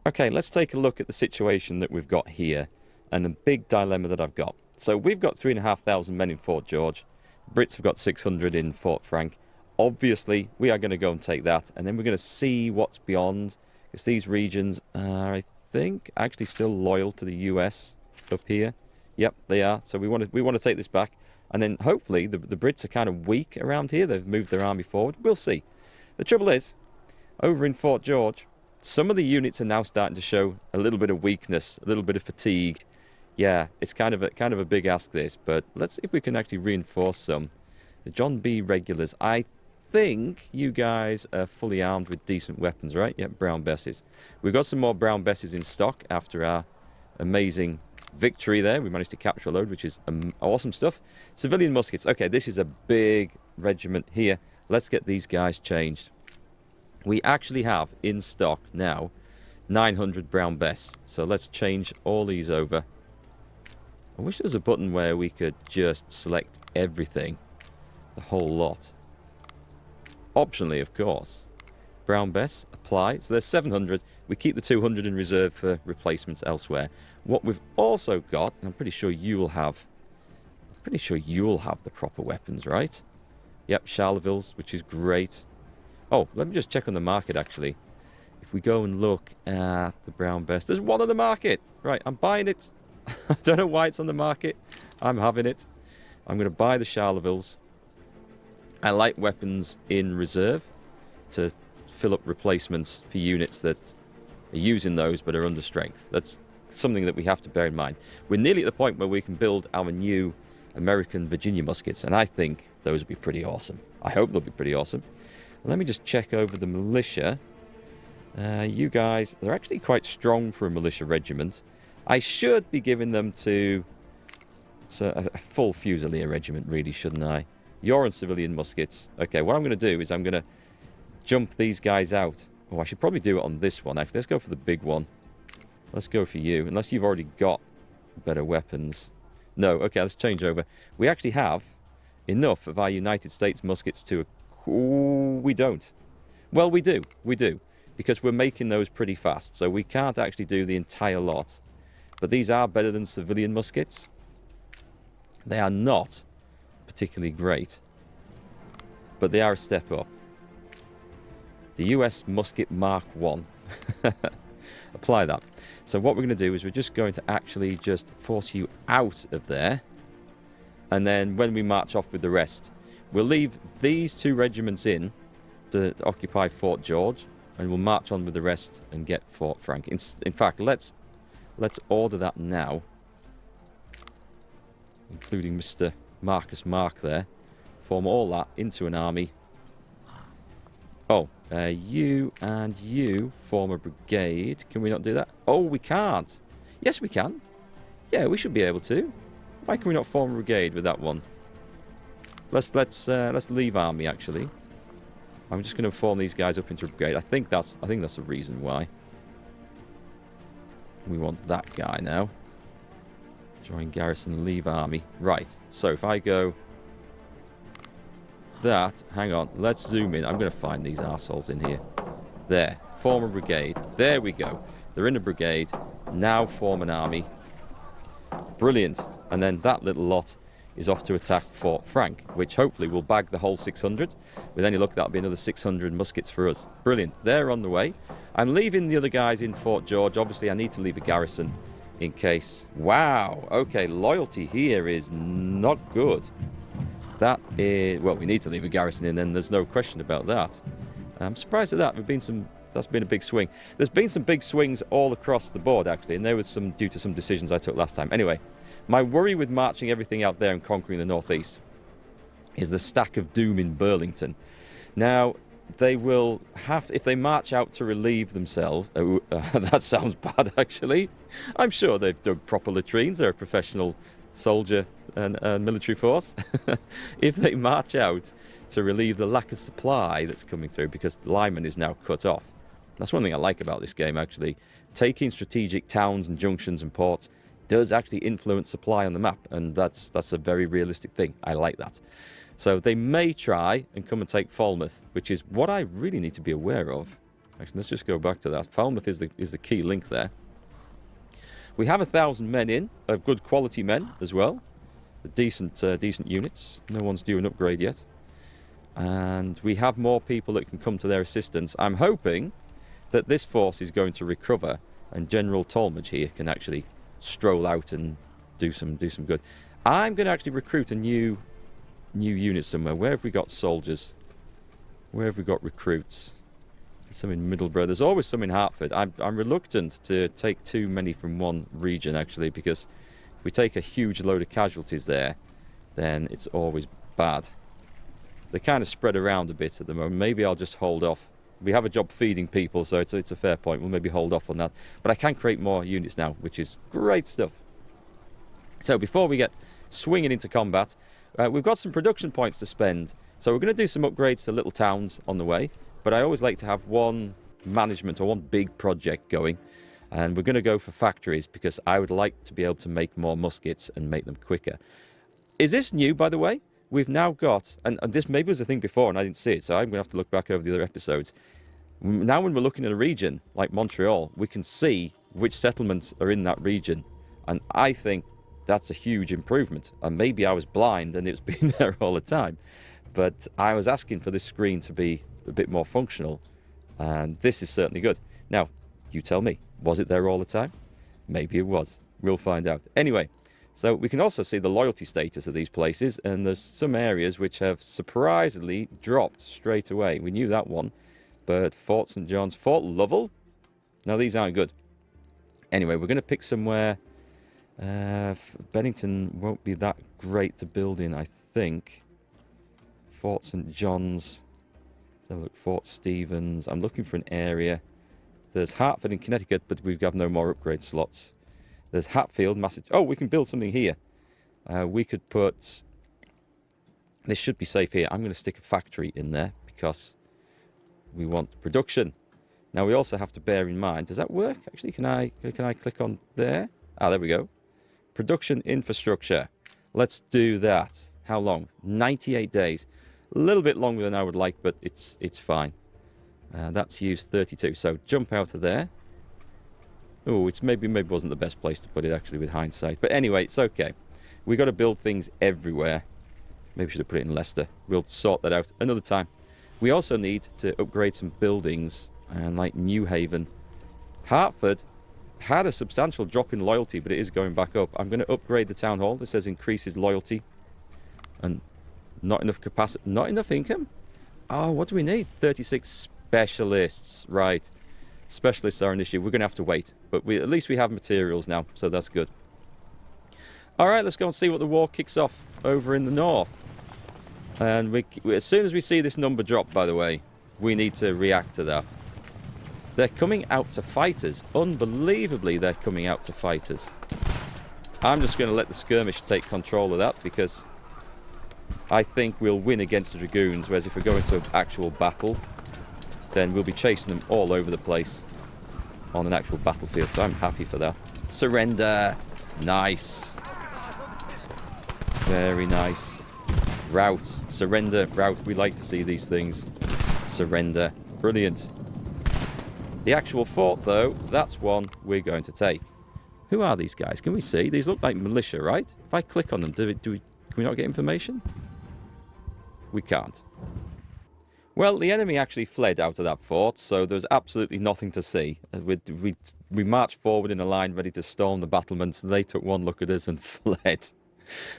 Okay, let's take a look at the situation that we've got here and the big dilemma that I've got. So we've got 3,500 men in Fort George. Brits have got 600 in Fort Frank. Obviously, we are going to go and take that, and then we're going to see what's beyond, because these regions are, I think, actually still loyal to the US up here. Yep, they are. So we want to take this back, and then hopefully the Brits are kind of weak around here. They've moved their army forward. We'll see. The trouble is, over in Fort George, some of the units are now starting to show a little bit of weakness, a little bit of fatigue. Yeah, it's kind of a big ask, this, but let's see if we can actually reinforce some. The John B. regulars, I think you guys are fully armed with decent weapons, right? Yeah, brown besses. We've got some more brown besses in stock after our amazing victory there. We managed to capture a load, which is awesome stuff. Civilian muskets. Okay, this is a big regiment here. Let's get these guys changed. We actually have in stock now 900 brown bess. So let's change all these over. I wish there was a button where we could just select everything, the whole lot. Optionally, of course. Brown bess, apply. So there's 700. We keep the 200 in reserve for replacements elsewhere. What we've also got, and I'm pretty sure you'll have the proper weapons, right? Yep, Charleville's, which is great. Oh, let me just check on the market, actually. If we go and look at the brown bess, there's one on the market. Right, I'm buying it. I don't know why it's on the market. I'm having it. I'm going to buy the Charleville's. I like weapons in reserve to fill up replacements for units that are using those but are under strength. That's something that we have to bear in mind. We're nearly at the point where we can build our new American Virginia muskets, and I think those will be pretty awesome. I hope they'll be pretty awesome. Let me just check over the militia. You guys, they're actually quite strong for a militia regiment. I should be giving them to a full Fusilier regiment, really, shouldn't I? You're on civilian muskets. Okay, what I'm going to do is I'm going to jump these guys out. Oh, I should probably do it on this one, actually. Let's go for the big one. Let's go for you, unless you've already got better weapons. No, okay, let's change over. We actually have enough of our United States muskets to... Ooh, we don't. Well, we do, because we're making those pretty fast, so we can't actually do the entire lot. But these are better than civilian muskets. They are not particularly great, but they are a step up. The US Musket Mark 1. Apply that. So what we're going to do is we're just going to actually just force you out of there, and then when we march off with the rest, we'll leave these two regiments in to occupy Fort George, and we'll march on with the rest and get Fort Frank. In fact, let's order that now, including Mr. Marcus Mark there. Form all that into an army. Oh, you and you form a brigade. Can we not do that? Oh, we can't. Yes, we can. Yeah, we should be able to. Why can we not form a brigade with that one? Let's leave army, actually. I'm just going to form these guys up into a brigade. I think that's the reason why. We want that guy now. Join garrison, leave army. Right, so if I go... that, hang on, let's zoom in. I'm going to find these arseholes in here. There, form a brigade. There we go. They're in a brigade. Now form an army. Brilliant. And then that little lot is off to attack Fort Frank, which hopefully will bag the whole 600. With any luck, that'll be another 600 muskets for us. Brilliant. They're on the way. I'm leaving the other guys in Fort George. Obviously, I need to leave a garrison in case... Wow. Okay, loyalty here is not good. That is... Well, we need to leave a garrison in, and there's no question about that. I'm surprised at that. That's been a big swing. There's been some big swings all across the board, actually, and there was some due to some decisions I took last time. Anyway, my worry with marching everything out there and conquering the northeast is the stack of doom in Burlington. Now, they will have... If they march out to relieve themselves... Oh, that sounds bad, actually. I'm sure they've dug proper latrines. They're a professional soldier and military force. If they march out to relieve the lack of supply that's coming through, because Lyman is now cut off. That's one thing I like about this game, actually. Taking strategic towns and junctions and ports does actually influence supply on the map, and that's a very realistic thing. I like that. So they may try and come and take Falmouth, which is what I really need to be aware of. Actually, let's just go back to that. Falmouth is the key link there. We have 1,000 men in, of good quality men as well. Decent units. No one's due an upgrade yet. And we have more people that can come to their assistance. I'm hoping that this force is going to recover and General Talmadge here can actually stroll out and do some good. I'm going to actually recruit a new unit somewhere. Where have we got soldiers? Where have we got recruits? Some in Middlesbrough. There's always some in Hertford. I'm reluctant to take too many from one region, actually, because if we take a huge load of casualties there, then it's always bad. They kind of spread around a bit at the moment. Maybe I'll just hold off. We have a job feeding people, so it's a fair point. We'll maybe hold off on that. But I can create more units now, which is great stuff. So before we get swinging into combat, we've got some production points to spend. So we're going to do some upgrades to little towns on the way. But I always like to have one management or one big project going. And we're going to go for factories because I would like to be able to make more muskets and make them quicker. Is this new, by the way? We've now got, and this maybe was a thing before and I didn't see it, so I'm going to have to look back over the other episodes. Now when we're looking at a region like Montreal, we can see which settlements are in that region. And I think that's a huge improvement. And maybe I was blind and it's been there all the time. But I was asking for this screen to be a bit more functional. And this is certainly good. Now, you tell me, was it there all the time? Maybe it was. We'll find out. Anyway, so we can also see the loyalty status of these places. And there's some areas which have surprisingly dropped straight away. We knew that one. But Fort St. John's, Fort Lovell? No, these aren't good. Anyway, we're going to pick somewhere. Bennington won't be that great to build in, I think. Fort St. John's. Let's have a look. Fort Stevens. I'm looking for an area. There's Hartford in Connecticut, but we've got no more upgrade slots. There's Hatfield, Massachusetts. Oh, we can build something here. We could put... This should be safe here. I'm going to stick a factory in there because we want production. Now, we also have to bear in mind... Does that work? Actually, can I click on there? Ah, there we go. Production infrastructure. Let's do that. How long? 98 days. A little bit longer than I would like, but it's fine. That's used 32. So jump out of there. Oh, it's maybe wasn't the best place to put it actually with hindsight. But anyway, it's okay. We got to build things everywhere. Maybe we should have put it in Leicester. We'll sort that out another time. We also need to upgrade some buildings, and like New Haven. Hartford had a substantial drop in loyalty, but it is going back up. I'm going to upgrade the town hall. This says increases loyalty. And not enough capacity, not enough income? Oh, what do we need? 36 specialists. Right. Specialists are an issue. We're going to have to wait. But at least we have materials now, so that's good. All right, let's go and see what the war kicks off over in the north. And as soon as we see this number drop, by the way, we need to react to that. They're coming out to fight us. Unbelievably, they're coming out to fight us. I'm just going to let the skirmish take control of that because I think we'll win against the Dragoons, whereas if we go into an actual battle, then we'll be chasing them all over the place on an actual battlefield, so I'm happy for that. Surrender. Nice. Very nice. Rout. Surrender. Rout. We like to see these things. Surrender. Brilliant. The actual fort, though, that's one we're going to take. Who are these guys? Can we see? These look like militia, right? If I click on them, can we not get information? We can't. Well, the enemy actually fled out of that fort, so there's absolutely nothing to see. We marched forward in a line ready to storm the battlements. They took one look at us and fled.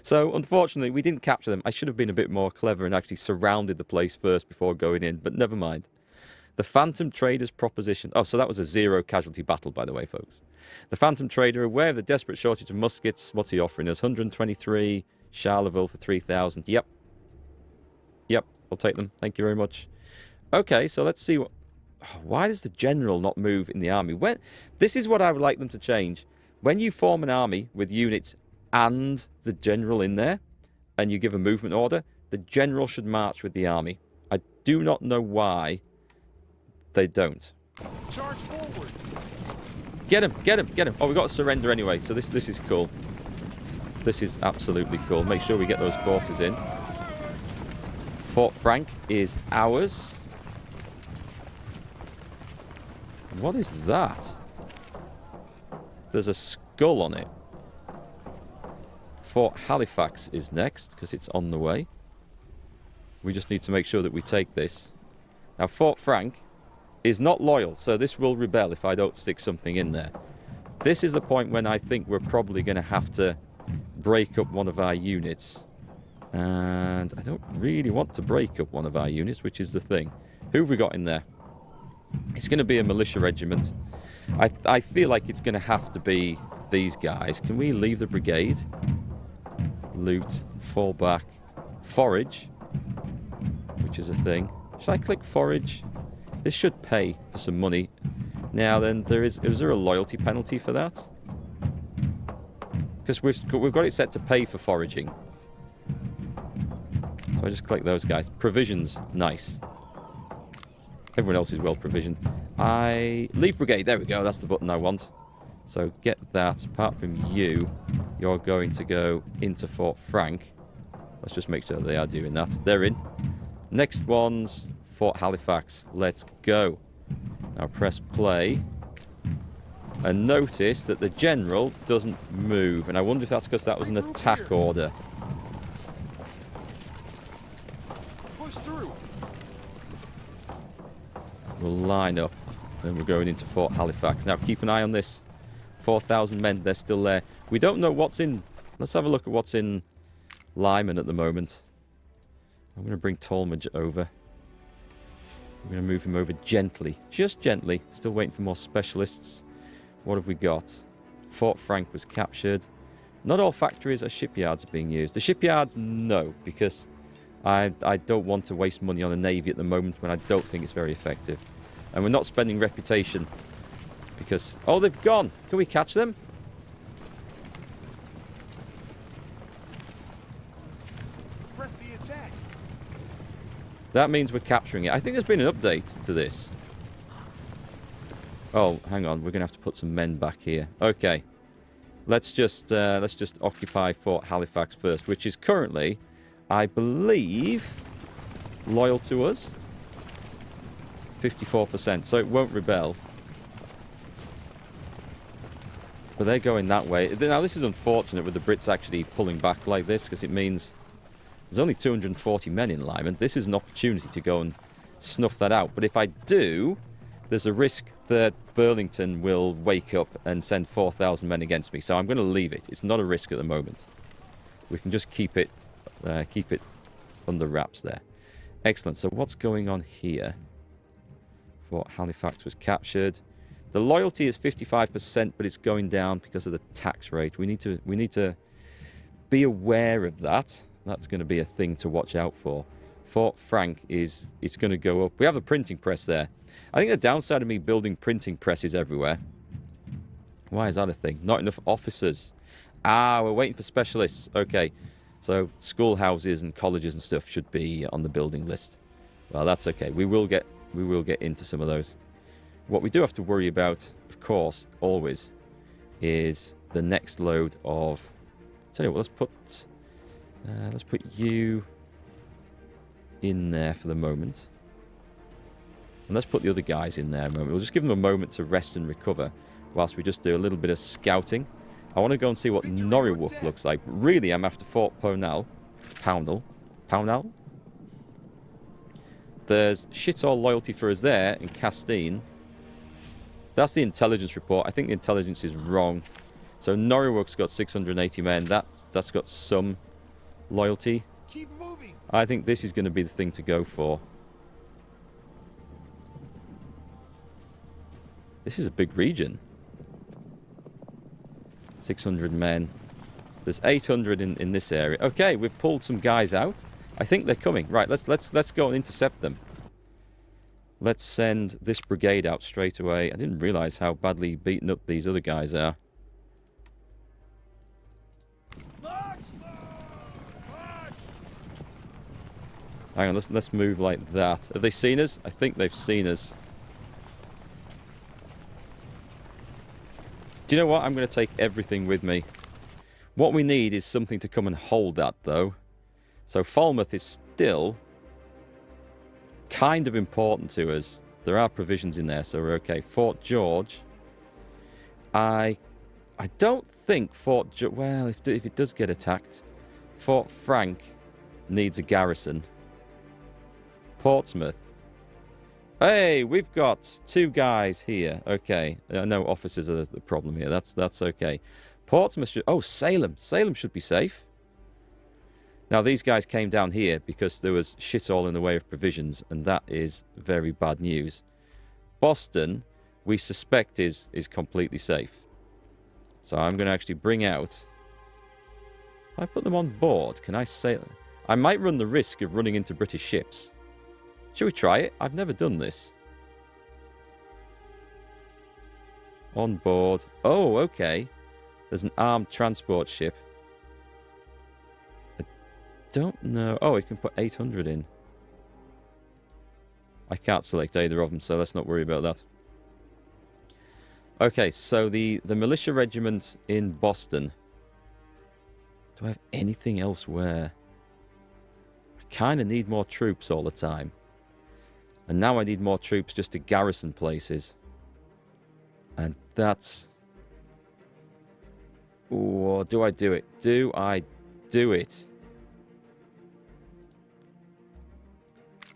So, unfortunately, we didn't capture them. I should have been a bit more clever and actually surrounded the place first before going in, but never mind. The Phantom Trader's proposition... Oh, so that was a zero casualty battle, by the way, folks. The Phantom Trader, aware of the desperate shortage of muskets. What's he offering us? 123. Charleville for 3,000. Yep. Yep, I'll take them. Thank you very much. Okay, so let's see what... Why does the general not move in the army? This is what I would like them to change. When you form an army with units and the general in there, and you give a movement order, the general should march with the army. I do not know why they don't. Charge forward. Get him, get him, get him. Oh, we've got to surrender anyway, so this is cool. This is absolutely cool. Make sure we get those forces in. Fort Frank is ours. What is that? There's a skull on it. Fort Halifax is next, because it's on the way. We just need to make sure that we take this. Now, Fort Frank is not loyal, so this will rebel if I don't stick something in there. This is the point when I think we're probably going to have to break up one of our units. And I don't really want to break up one of our units, which is the thing. Who have we got in there? It's going to be a militia regiment. I feel like it's going to have to be these guys. Can we leave the brigade? Loot, fall back, forage, which is a thing. Should I click forage? This should pay for some money. Now then, is there a loyalty penalty for that? Because we've got it set to pay for foraging. So I just click those guys. Provisions, nice. Everyone else is well provisioned. Leave brigade, there we go, that's the button I want. So get that. Apart from you, you're going to go into Fort Frank. Let's just make sure they are doing that. They're in. Next one's Fort Halifax. Let's go. Now press play. And notice that the general doesn't move. And I wonder if that's because that was an attack order. Push through. We'll line up. Then we're going into Fort Halifax. Now keep an eye on this. 4,000 men, they're still there. We don't know what's in... Let's have a look at what's in Lyman at the moment. I'm going to bring Talmadge over. I'm going to move him over gently. Just gently. Still waiting for more specialists. What have we got? Fort Frank was captured. Not all factories or shipyards are being used. The shipyards, no, because I don't want to waste money on a navy at the moment when I don't think it's very effective. And we're not spending reputation because... Oh, they've gone. Can we catch them? Press the attack. That means we're capturing it. I think there's been an update to this. Oh, hang on. We're going to have to put some men back here. Okay. Let's just occupy Fort Halifax first, which is currently, I believe, loyal to us. 54%, so it won't rebel. But they're going that way. Now, this is unfortunate with the Brits actually pulling back like this, because it means there's only 240 men in Lyman. This is an opportunity to go and snuff that out. But if I do, there's a risk that Burlington will wake up and send 4,000 men against me. So I'm going to leave it. It's not a risk at the moment. We can just keep it under wraps there. Excellent. So what's going on here? Fort Halifax was captured. The loyalty is 55%, but it's going down because of the tax rate. We need to be aware of that. That's going to be a thing to watch out for. Fort Frank it's going to go up. We have a printing press there. I think the downside of me building printing presses everywhere. Why is that a thing? Not enough officers. Ah, we're waiting for specialists. Okay, so schoolhouses and colleges and stuff should be on the building list. Well, that's okay. We will get into some of those. What we do have to worry about, of course, always, is the next load of... Tell you what, let's put you in there for the moment. And let's put the other guys in there a moment. We'll just give them a moment to rest and recover whilst we just do a little bit of scouting. I want to go and see what Norwich looks like. Really, I'm after Fort Pownal. Pownal? There's shit all loyalty for us there in Castine. That's the intelligence report. I think the intelligence is wrong. So Norwich got 680 men. That's got some loyalty. Keep moving. I think this is going to be the thing to go for. This is a big region. 600 men. There's 800 in this area. Okay, we've pulled some guys out. I think they're coming. Right, let's go and intercept them. Let's send this brigade out straight away. I didn't realize how badly beaten up these other guys are. Hang on, let's move like that. Have they seen us? I think they've seen us. Do you know what? I'm going to take everything with me. What we need is something to come and hold that, though. So Falmouth is still kind of important to us. There are provisions in there, so we're okay. Fort George. I don't think Fort George... Well, if it does get attacked, Fort Frank needs a garrison. Portsmouth. Hey, we've got 2 guys here. Okay. No officers are the problem here. That's okay. Portsmouth should... Oh, Salem. Salem should be safe. Now, these guys came down here because there was shit all in the way of provisions, and that is very bad news. Boston, we suspect is completely safe. So I'm going to actually bring out... If I put them on board, can I sail? I might run the risk of running into British ships. Should we try it? I've never done this. On board. Oh, okay. There's an armed transport ship. I don't know. Oh, it can put 800 in. I can't select either of them, so let's not worry about that. Okay, so the militia regiment in Boston. Do I have anything elsewhere? I kind of need more troops all the time. And now I need more troops just to garrison places. And that's... Oh, do I do it? Do I do it?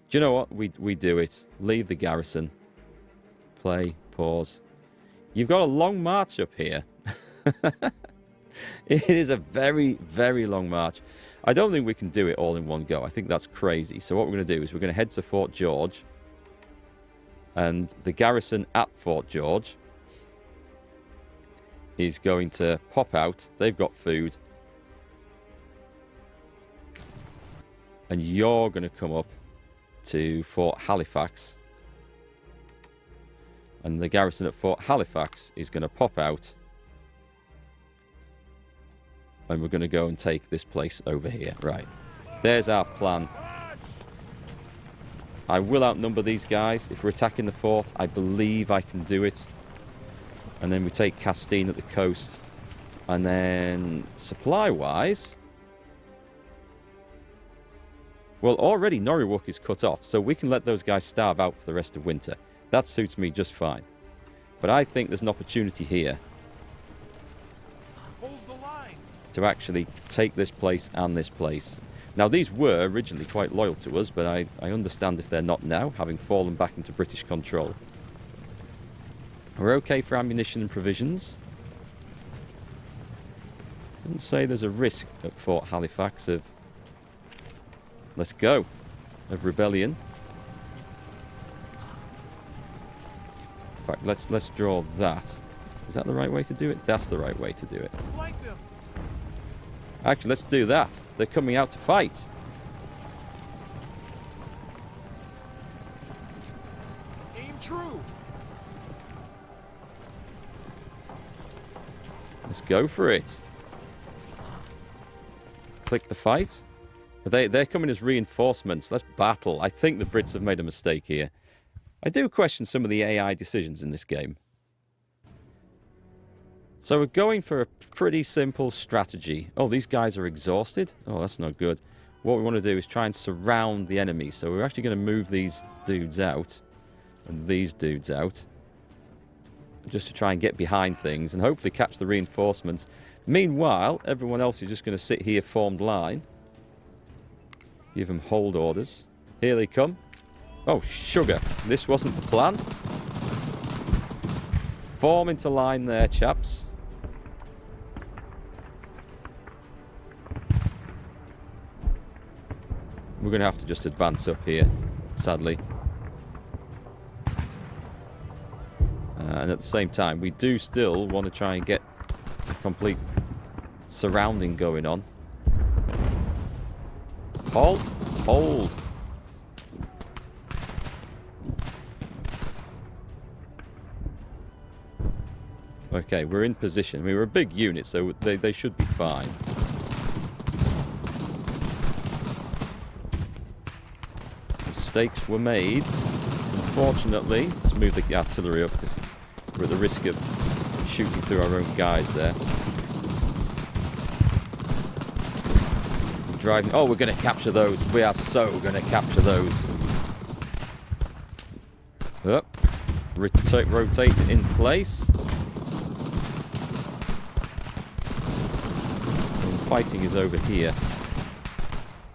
Do you know what? We do it. Leave the garrison. Play. Pause. You've got a long march up here. It is a very, very long march. I don't think we can do it all in one go. I think that's crazy. So what we're going to do is we're going to head to Fort George. And the garrison at Fort George is going to pop out. They've got food. And you're going to come up to Fort Halifax. And the garrison at Fort Halifax is going to pop out. And we're going to go and take this place over here. Right. There's our plan. I will outnumber these guys. If we're attacking the fort, I believe I can do it. And then we take Castine at the coast. And then, supply-wise... Well, already Norwalk is cut off, so we can let those guys starve out for the rest of winter. That suits me just fine. But I think there's an opportunity here to actually take this place and this place. Now, these were originally quite loyal to us, but I understand if they're not now, having fallen back into British control. We're okay for ammunition and provisions. Doesn't say there's a risk at Fort Halifax of... Let's go. Of rebellion. In fact, let's draw that. Is that the right way to do it? That's the right way to do it. Actually, let's do that. They're coming out to fight. Aim true. Let's go for it. Click the fight. They're coming as reinforcements. Let's battle. I think the Brits have made a mistake here. I do question some of the AI decisions in this game. So we're going for a pretty simple strategy. Oh, these guys are exhausted? Oh, that's not good. What we want to do is try and surround the enemy. So we're actually going to move these dudes out. And these dudes out. Just to try and get behind things. And hopefully catch the reinforcements. Meanwhile, everyone else is just going to sit here formed line. Give them hold orders. Here they come. Oh, sugar. This wasn't the plan. Form into line there, chaps. We're going to have to just advance up here, sadly. And at the same time, we do still want to try and get a complete surrounding going on. Halt! Hold! Okay, we're in position. We were a big unit, so they should be fine. Mistakes were made. Unfortunately, let's move the artillery up because we're at the risk of shooting through our own guys there. Driving. Oh, we're going to capture those. We are so going to capture those. Oh, rotate it in place. And the fighting is over here.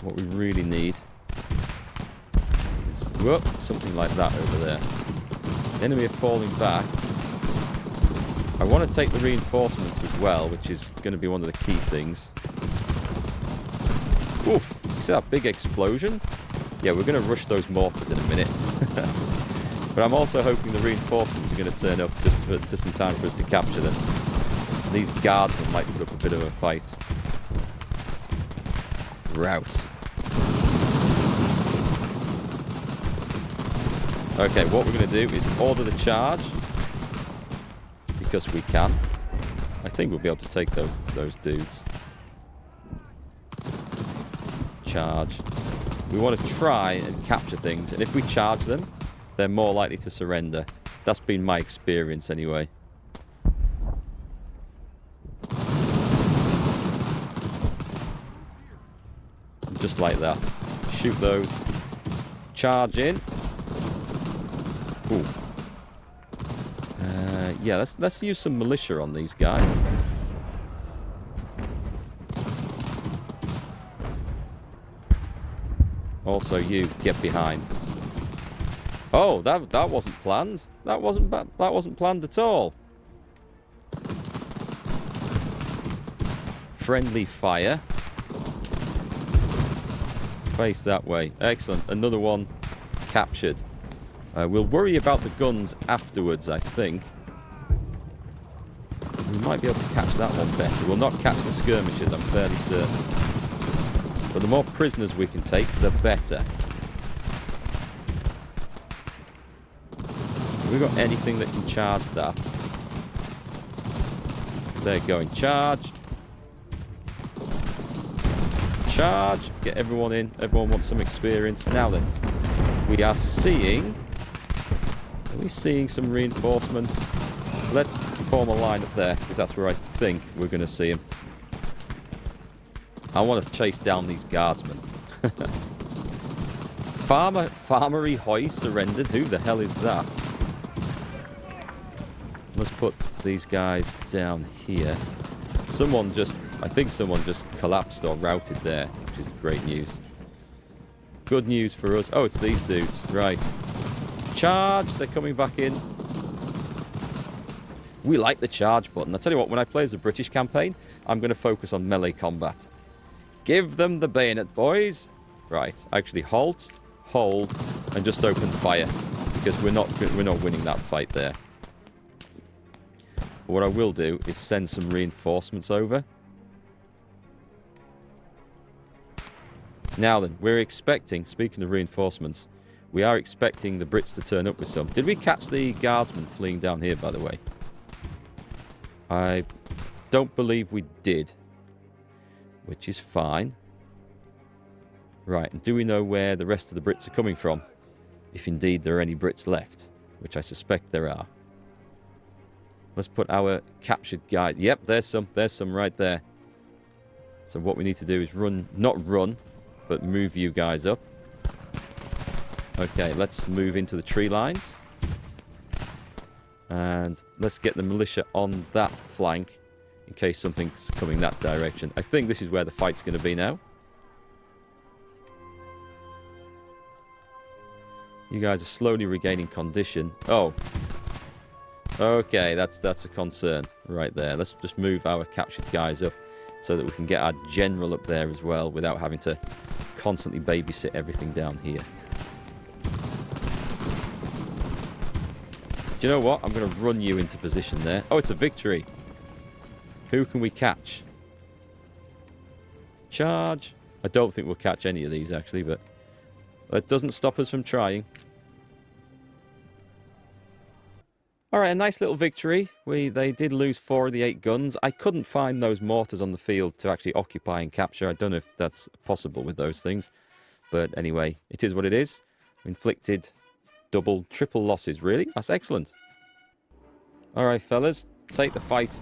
What we really need is something like that over there. The enemy are falling back. I want to take the reinforcements as well, which is going to be one of the key things. Oof! You see that big explosion? Yeah, we're going to rush those mortars in a minute. But I'm also hoping the reinforcements are going to turn up just in time for us to capture them. And these guardsmen might put up a bit of a fight. Rout. Okay, what we're going to do is order the charge. Because we can. I think we'll be able to take those dudes. Charge. We want to try and capture things, and if we charge them, they're more likely to surrender. That's been my experience anyway. Just like that. Shoot those. Charge in. Ooh. Yeah, let's use some militia on these guys. Also, you get behind. Oh, that wasn't planned. That wasn't planned at all. Friendly fire. Face that way. Excellent. Another one captured. We'll worry about the guns afterwards, I think. We might be able to catch that one better. We'll not catch the skirmishers, I'm fairly certain. But the more prisoners we can take, the better. Have we got anything that can charge that? So they're going. Charge. Charge. Get everyone in. Everyone wants some experience. Now then, we are seeing... Are we seeing some reinforcements? Let's form a line up there, because that's where I think we're going to see them. I want to chase down these guardsmen. Farmery Hoy surrendered. Who the hell is that? Let's put these guys down here. I think someone just collapsed or routed there, which is great news. Good news for us. Oh, it's these dudes. Right. Charge. They're coming back in. We like the charge button. I'll tell you what, when I play as a British campaign, I'm going to focus on melee combat. Give them the bayonet, boys. Right. Actually, halt, hold, and just open fire. Because we're not winning that fight there. But what I will do is send some reinforcements over. Now then, we're expecting, speaking of reinforcements, we are expecting the Brits to turn up with some. Did we catch the guardsmen fleeing down here, by the way? I don't believe we did. Which is fine. Right, and do we know where the rest of the Brits are coming from? If indeed there are any Brits left. Which I suspect there are. Let's put our captured guy... Yep, there's some right there. So what we need to do is not run, but move you guys up. Okay, let's move into the tree lines. And let's get the militia on that flank in case something's coming that direction. I think this is where the fight's going to be now. You guys are slowly regaining condition. Oh. Okay, that's a concern right there. Let's just move our captured guys up so that we can get our general up there as well without having to constantly babysit everything down here. Do you know what? I'm going to run you into position there. Oh, it's a victory. Who can we catch? Charge. I don't think we'll catch any of these, actually, but that doesn't stop us from trying. All right, a nice little victory. They did lose 4 of the 8 guns. I couldn't find those mortars on the field to actually occupy and capture. I don't know if that's possible with those things. But anyway, it is what it is. Inflicted double, triple losses, really. That's excellent. All right, fellas. Take the fight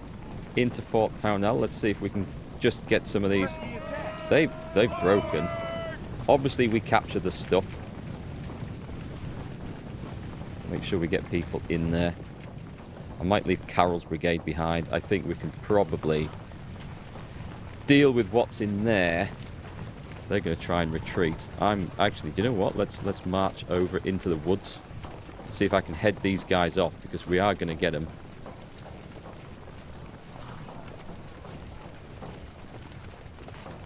into Fort Pownell. Let's see if we can just get some of these. They've broken. Obviously, we captured the stuff. Make sure we get people in there. I might leave Carol's brigade behind. I think we can probably deal with what's in there. They're going to try and retreat. I'm actually, do you know what? Let's march over into the woods. See if I can head these guys off, because we are going to get them.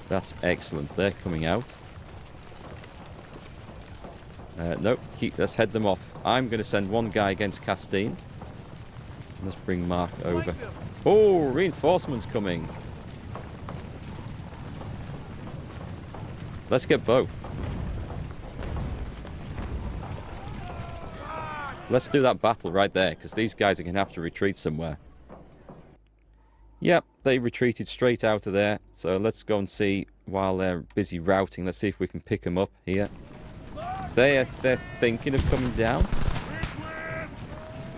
That's excellent. They're coming out. Nope. Let's head them off. I'm going to send one guy against Castine. Let's bring Mark over. Oh, reinforcements coming. Let's get both. Let's do that battle right there, because these guys are going to have to retreat somewhere. Yep, they retreated straight out of there. So let's go and see, while they're busy routing, let's see if we can pick them up here. They're thinking of coming down.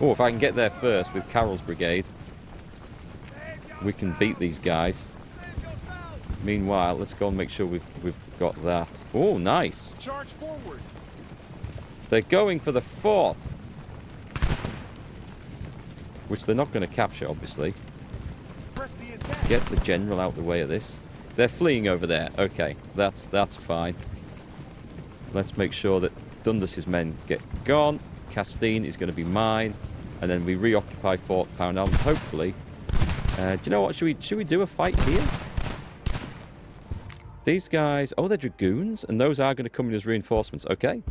Oh, if I can get there first with Carol's brigade, we can beat these guys. Meanwhile, let's go and make sure we've got that. Oh, nice. Charge forward. They're going for the fort, which they're not going to capture, obviously. Press the attack. Get the general out the way of this. They're fleeing over there. Okay, that's fine. Let's make sure that Dundas's men get gone. Castine is going to be mine, and then we reoccupy Fort Pownell. Hopefully, do you know what? Should we do a fight here? These guys, oh, they're dragoons, and those are going to come in as reinforcements. Okay.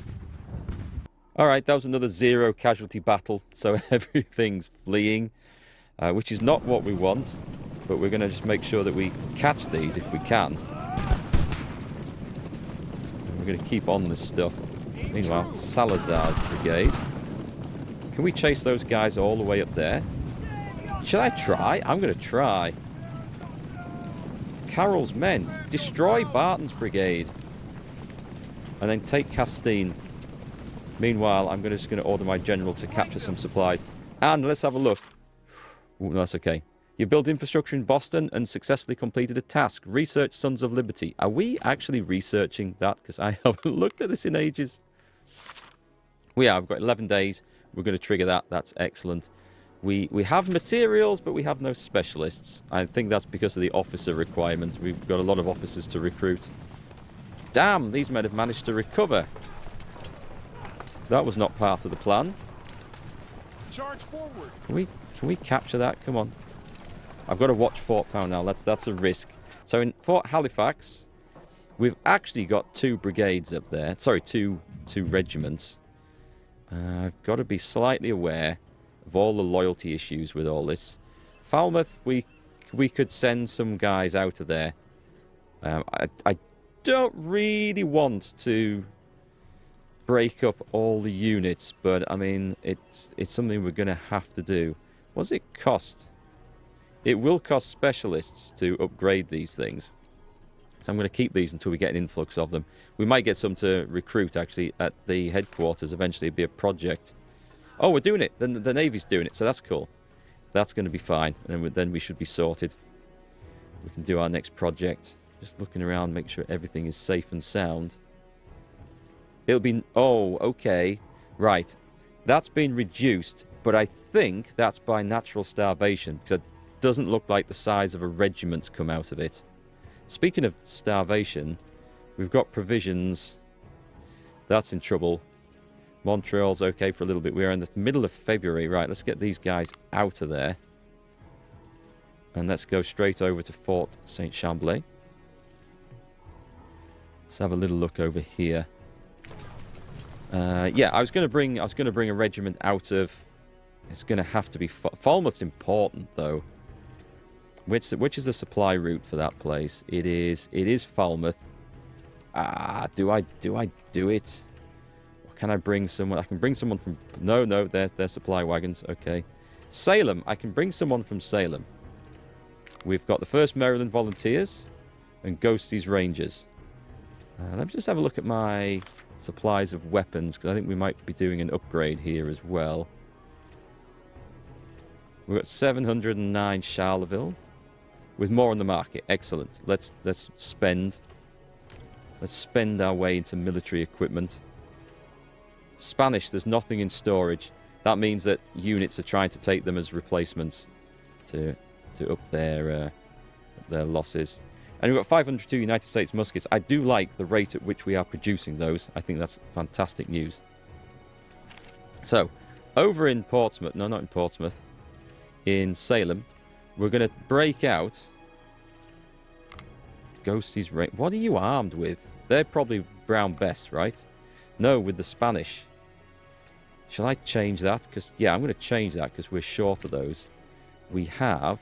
All right, that was another 0 casualty battle, so everything's fleeing, which is not what we want, but we're going to just make sure that we catch these if we can. We're going to keep on this stuff. Meanwhile, Salazar's brigade. Can we chase those guys all the way up there? Should I try? I'm going to try. Carol's men. Destroy Barton's brigade. And then take Castine. Meanwhile, I'm just going to order my general to capture some supplies. And let's have a look. Ooh, that's okay. You built infrastructure in Boston and successfully completed a task. Research Sons of Liberty. Are we actually researching that? Because I haven't looked at this in ages. We are. We've got 11 days. We're going to trigger that. That's excellent. We have materials, but we have no specialists. I think that's because of the officer requirement. We've got a lot of officers to recruit. Damn, these men have managed to recover. That was not part of the plan. Charge forward. Can we capture that? Come on. I've got to watch Fort Pownell. That's a risk. So in Fort Halifax, we've actually got 2 brigades up there. Sorry, two regiments. I've got to be slightly aware of all the loyalty issues with all this. Falmouth, we could send some guys out of there. I don't really want to break up all the units, but I mean it's something we're going to have to do. What does it cost? It will cost specialists to upgrade these things. So I'm going to keep these until we get an influx of them. We might get some to recruit, actually, at the headquarters. Eventually, it'll be a project. Oh, we're doing it. Then the Navy's doing it, so that's cool. That's going to be fine. And then we should be sorted. We can do our next project. Just looking around, make sure everything is safe and sound. It'll be... Oh, okay. Right. That's been reduced, but I think that's by natural starvation, because it doesn't look like the size of a regiment's come out of it. Speaking of starvation, we've got provisions. That's in trouble. Montreal's okay for a little bit. We're in the middle of February. Right, let's get these guys out of there. And let's go straight over to Fort Saint Chamblay. Let's have a little look over here. Yeah, I was going to bring a regiment out of... It's going to have to be... Falmouth's important, though. Which is the supply route for that place? It is Falmouth. Do I do it? Or can I bring someone? I can bring someone from... No, they're supply wagons. Okay. Salem. I can bring someone from Salem. We've got the 1st Maryland Volunteers and Ghosties Rangers. Let me just have a look at my supplies of weapons, because I think we might be doing an upgrade here as well. We've got 709 Charleville. With more on the market. Excellent. Let's spend our way into military equipment. Spanish, there's nothing in storage. That means that units are trying to take them as replacements to up their losses. And we've got 502 United States muskets. I do like the rate at which we are producing those. I think that's fantastic news. So, over in Portsmouth, no, not in Portsmouth, in Salem, we're going to break out Ghostie's Ring. What are you armed with? They're probably Brown Bess, right? No, with the Spanish. Shall I change that? Because, yeah, I'm going to change that because we're short of those. We have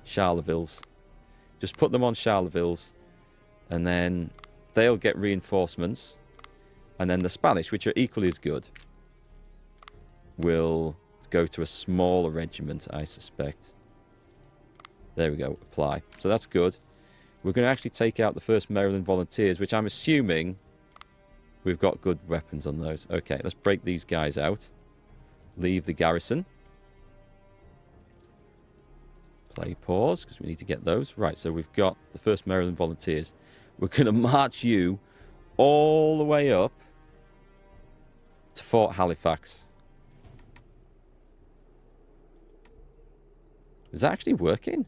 Charlevilles. Just put them on Charlevilles, and then they'll get reinforcements. And then the Spanish, which are equally as good, will go to a smaller regiment, I suspect. There we go, apply. So that's good. We're going to actually take out the 1st Maryland Volunteers, which I'm assuming we've got good weapons on those. Okay, let's break these guys out. Leave the garrison. Play pause, because we need to get those. Right, so we've got the 1st Maryland Volunteers. We're going to march you all the way up to Fort Halifax. Is that actually working?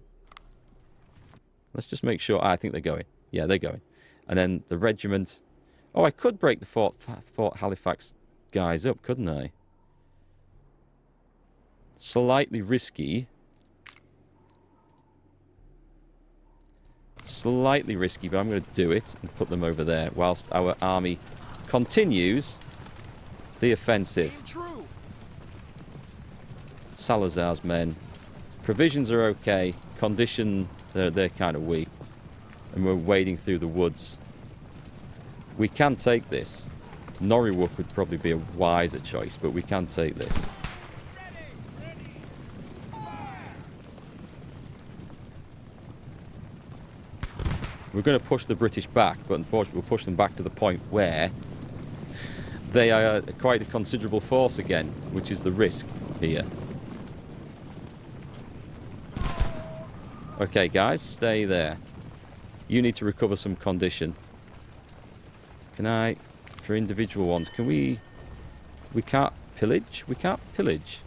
Let's just make sure. I think they're going. Yeah, they're going. And then the regiment. Oh, I could break the Fort Halifax guys up, couldn't I? Slightly risky. Slightly risky, but I'm going to do it and put them over there whilst our army continues the offensive. Salazar's men. Provisions are okay. Condition, they're kind of weak. And we're wading through the woods. We can take this. Norwich would probably be a wiser choice, but we can take this. We're going to push the British back, but unfortunately we'll push them back to the point where they are quite a considerable force again, which is the risk here. Okay, guys, stay there. You need to recover some condition. Can I, for individual ones, can we can't pillage? We can't pillage.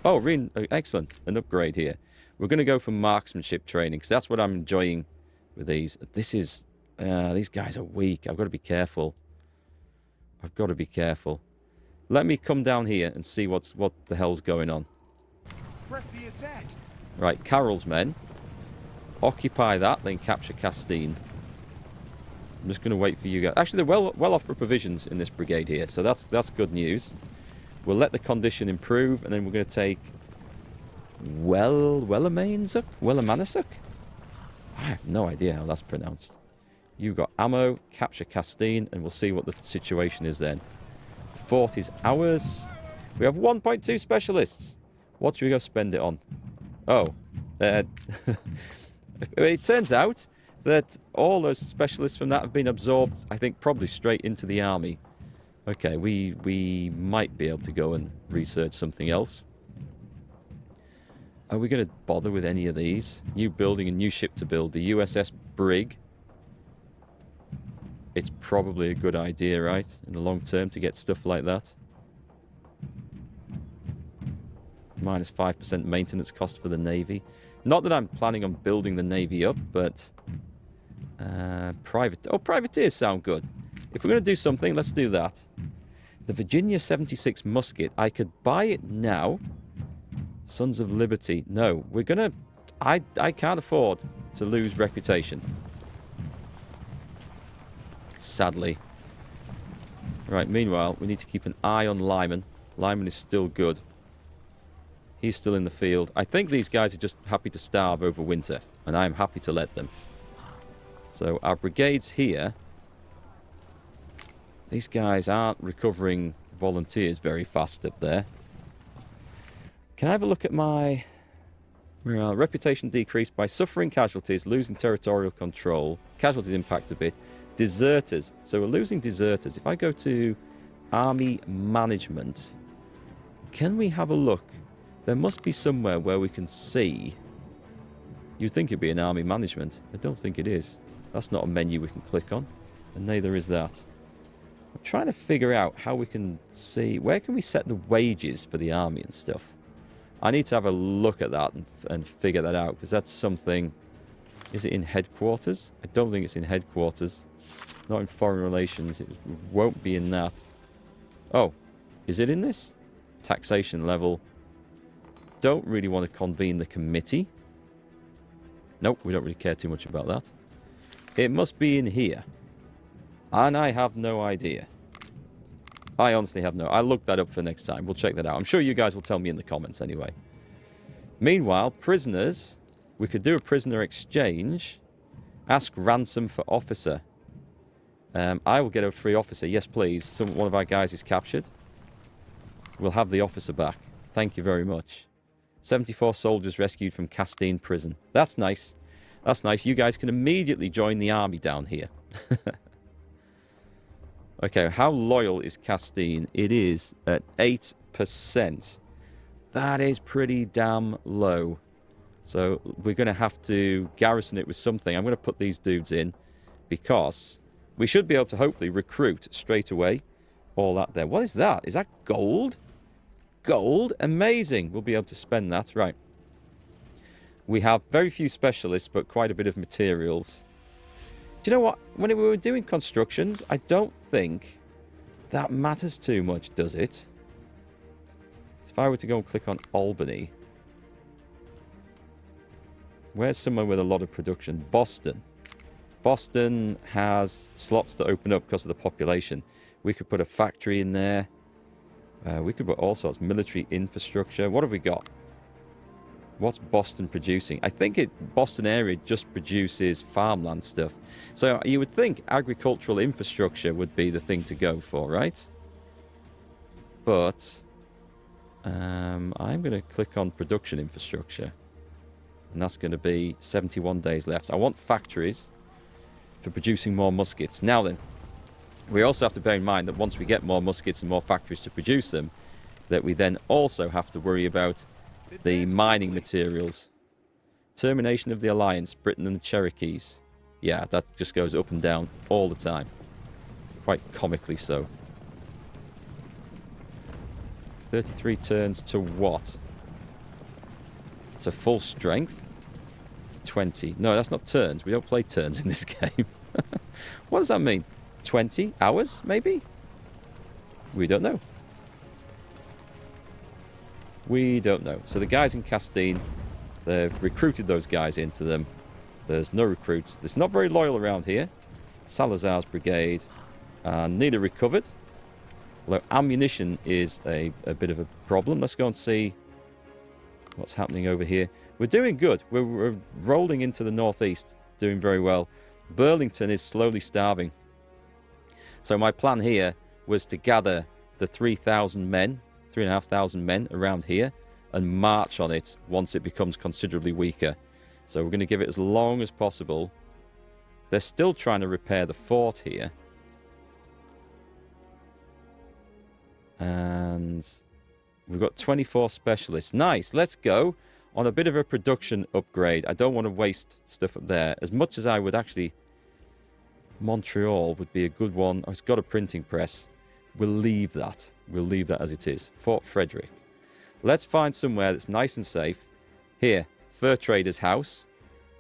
Oh, excellent. An upgrade here. We're going to go for marksmanship training, because that's what I'm enjoying with these. These guys are weak. I've got to be careful. I've got to be careful. Let me come down here and see what the hell's going on. Press the attack. Right, Carroll's men. Occupy that, then capture Castine. I'm just going to wait for you guys. Actually, they're well off for provisions in this brigade here, so that's good news. We'll let the condition improve, and then we're going to take Wellermanasuk? I have no idea how that's pronounced. You've got ammo, capture Castine, and we'll see what the situation is then. Fort is ours. We have 1.2 specialists. What should we go spend it on? Oh, it turns out that all those specialists from that have been absorbed, I think, probably straight into the army. Okay, we might be able to go and research something else. Are we going to bother with any of these? New building, a new ship to build. The USS Brig. It's probably a good idea, right? In the long term to get stuff like that. Minus 5% maintenance cost for the Navy. Not that I'm planning on building the Navy up, but... privateers sound good. If we're going to do something, let's do that. The Virginia 76 musket. I could buy it now. Sons of Liberty. No, we're going to... I can't afford to lose reputation. Sadly. Right, meanwhile, we need to keep an eye on Lyman. Lyman is still good. He's still in the field. I think these guys are just happy to starve over winter, and I am happy to let them. So our brigades here, these guys aren't recovering volunteers very fast up there. Can I have a look at my reputation decreased by suffering casualties, losing territorial control, casualties impact a bit, deserters. So we're losing deserters. If I go to army management, can we have a look? There must be somewhere where we can see. You'd think it'd be an army management. I don't think it is. That's not a menu we can click on. And neither is that. I'm trying to figure out how we can see... Where can we set the wages for the army and stuff? I need to have a look at that and figure that out, because that's something... Is it in headquarters? I don't think it's in headquarters. Not in foreign relations. It won't be in that. Oh, is it in this? Taxation level. Don't really want to convene the committee. Nope, we don't really care too much about that. It must be in here. And I have no idea. I honestly have no... I'll look that up for next time. We'll check that out. I'm sure you guys will tell me in the comments anyway. Meanwhile, prisoners... We could do a prisoner exchange. Ask ransom for officer. I will get a free officer. Yes, please. One of our guys is captured. We'll have the officer back. Thank you very much. 74 soldiers rescued from Castine prison. That's nice. That's nice. You guys can immediately join the army down here. Okay, how loyal is Castine? It is at 8%. That is pretty damn low. So we're going to have to garrison it with something. I'm going to put these dudes in because we should be able to hopefully recruit straight away. All that there. What is that? Is that gold? Gold? Amazing. We'll be able to spend that. Right. We have very few specialists, but quite a bit of materials. Do you know what? When we were doing constructions, I don't think that matters too much, does it? If I were to go and click on Albany... Where's somewhere with a lot of production? Boston. Boston has slots to open up because of the population. We could put a factory in there. We could put all sorts of military infrastructure. What have we got? What's Boston producing? I think Boston area just produces farmland stuff. So you would think agricultural infrastructure would be the thing to go for, right? But I'm going to click on production infrastructure. And that's going to be 71 days left. I want factories for producing more muskets. Now then, we also have to bear in mind that once we get more muskets and more factories to produce them, that we then also have to worry about the mining materials. Termination of the alliance, Britain and the Cherokees. Yeah, that just goes up and down all the time. Quite comically so. 33 turns to what? To full strength? 20. No, that's not turns. We don't play turns in this game. What does that mean? 20 hours, maybe? We don't know. We don't know. So the guys in Castine, they've recruited those guys into them. There's no recruits. There's not very loyal around here. Salazar's brigade. Nearly recovered. Although ammunition is a bit of a problem. Let's go and see what's happening over here. We're doing good. We're rolling into the northeast, doing very well. Burlington is slowly starving. So my plan here was to gather the 3,000 men, 3,500 men around here and march on it once it becomes considerably weaker. So we're going to give it as long as possible. They're still trying to repair the fort here. And we've got 24 specialists. Nice. Let's go on a bit of a production upgrade. I don't want to waste stuff up there. As much as I would actually... Montreal would be a good one. Oh, it's got a printing press. We'll leave that. We'll leave that as it is. Fort Frederick. Let's find somewhere that's nice and safe. Here, Fur Trader's House.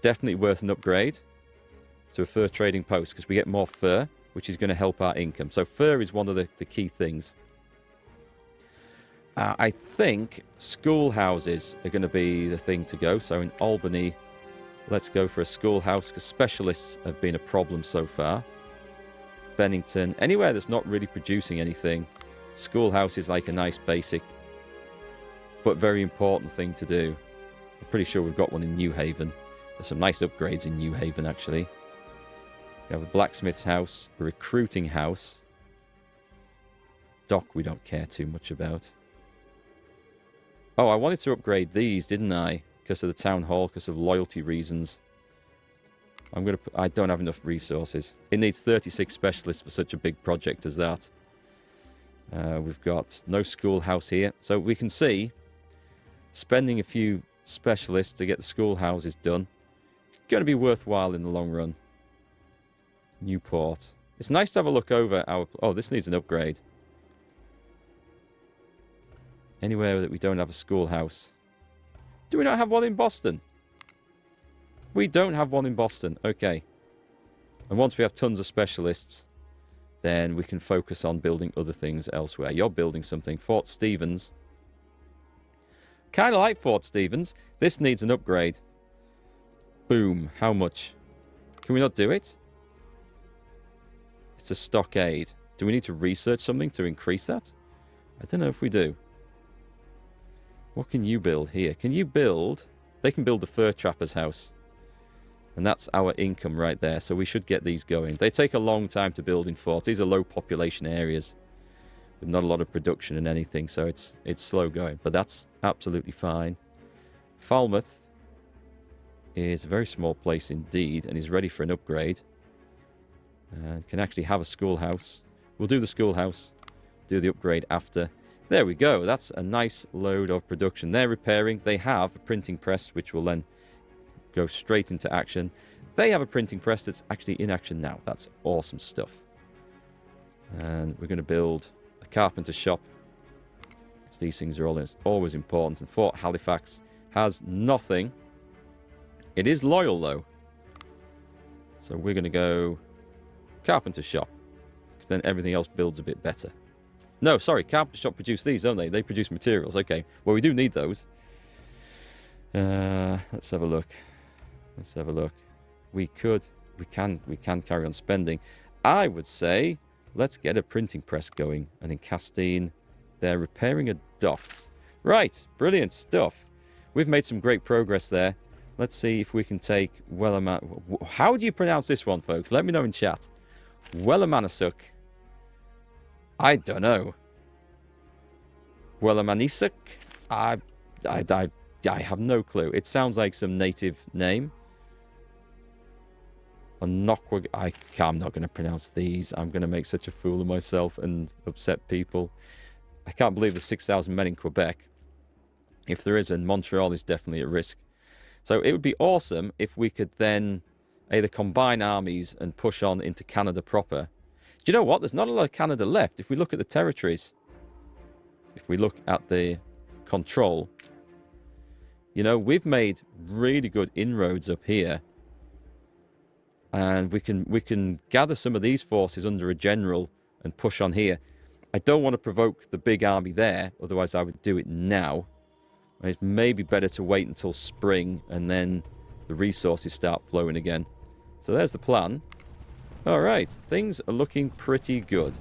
Definitely worth an upgrade to a fur trading post because we get more fur, which is going to help our income. So fur is one of the key things. I think schoolhouses are going to be the thing to go. So in Albany, let's go for a schoolhouse because specialists have been a problem so far. Bennington, anywhere that's not really producing anything, schoolhouse is like a nice basic but very important thing to do. I'm pretty sure we've got one in New Haven. There's some nice upgrades in New Haven actually. We have a blacksmith's house, a recruiting house. Dock we don't care too much about. Oh, I wanted to upgrade these, didn't I? Because of the town hall, because of loyalty reasons. I don't have enough resources. It needs 36 specialists for such a big project as that. We've got no schoolhouse here. So we can see spending a few specialists to get the schoolhouses done. Going to be worthwhile in the long run. Newport. It's nice to have a look over our... Oh, this needs an upgrade. Anywhere that we don't have a schoolhouse. Do we not have one in Boston? We don't have one in Boston. Okay. And once we have tons of specialists, then we can focus on building other things elsewhere. You're building something. Fort Stevens. Kind of like Fort Stevens. This needs an upgrade. Boom. How much? Can we not do it? It's a stockade. Do we need to research something to increase that? I don't know if we do. What can you build here? Can you build... They can build the fur trapper's house. And that's our income right there. So we should get these going. They take a long time to build in forts. These are low population areas with not a lot of production and anything. So it's slow going. But that's absolutely fine. Falmouth is a very small place indeed. And is ready for an upgrade. And can actually have a schoolhouse. We'll do the schoolhouse. Do the upgrade after. There we go. That's a nice load of production. They're repairing. They have a printing press, which will then go straight into action. They have a printing press that's actually in action now. That's awesome stuff. And we're going to build a carpenter shop. Because these things are always important. And Fort Halifax has nothing. It is loyal, though. So we're going to go carpenter shop. Because then everything else builds a bit better. No, sorry, carpenter shop produce these, don't they? They produce materials. Okay, well, we do need those. Let's have a look. Let's have a look. We can carry on spending. I would say, let's get a printing press going. And in Castine, they're repairing a dock. Right, brilliant stuff. We've made some great progress there. Let's see if we can take Wellerman. How do you pronounce this one, folks? Let me know in chat. Wellermanasuk. I don't know. Wellermanisuk? I have no clue. It sounds like some native name. I'm not going to pronounce these. I'm going to make such a fool of myself and upset people. I can't believe there's 6,000 men in Quebec. If there is, and Montreal is definitely at risk. So it would be awesome if we could then either combine armies and push on into Canada proper. Do you know what? There's not a lot of Canada left. If we look at the territories, if we look at the control, you know, we've made really good inroads up here. And we can gather some of these forces under a general and push on here. I don't want to provoke the big army there, otherwise I would do it now. It's maybe better to wait until spring and then the resources start flowing again. So there's the plan. All right, things are looking pretty good.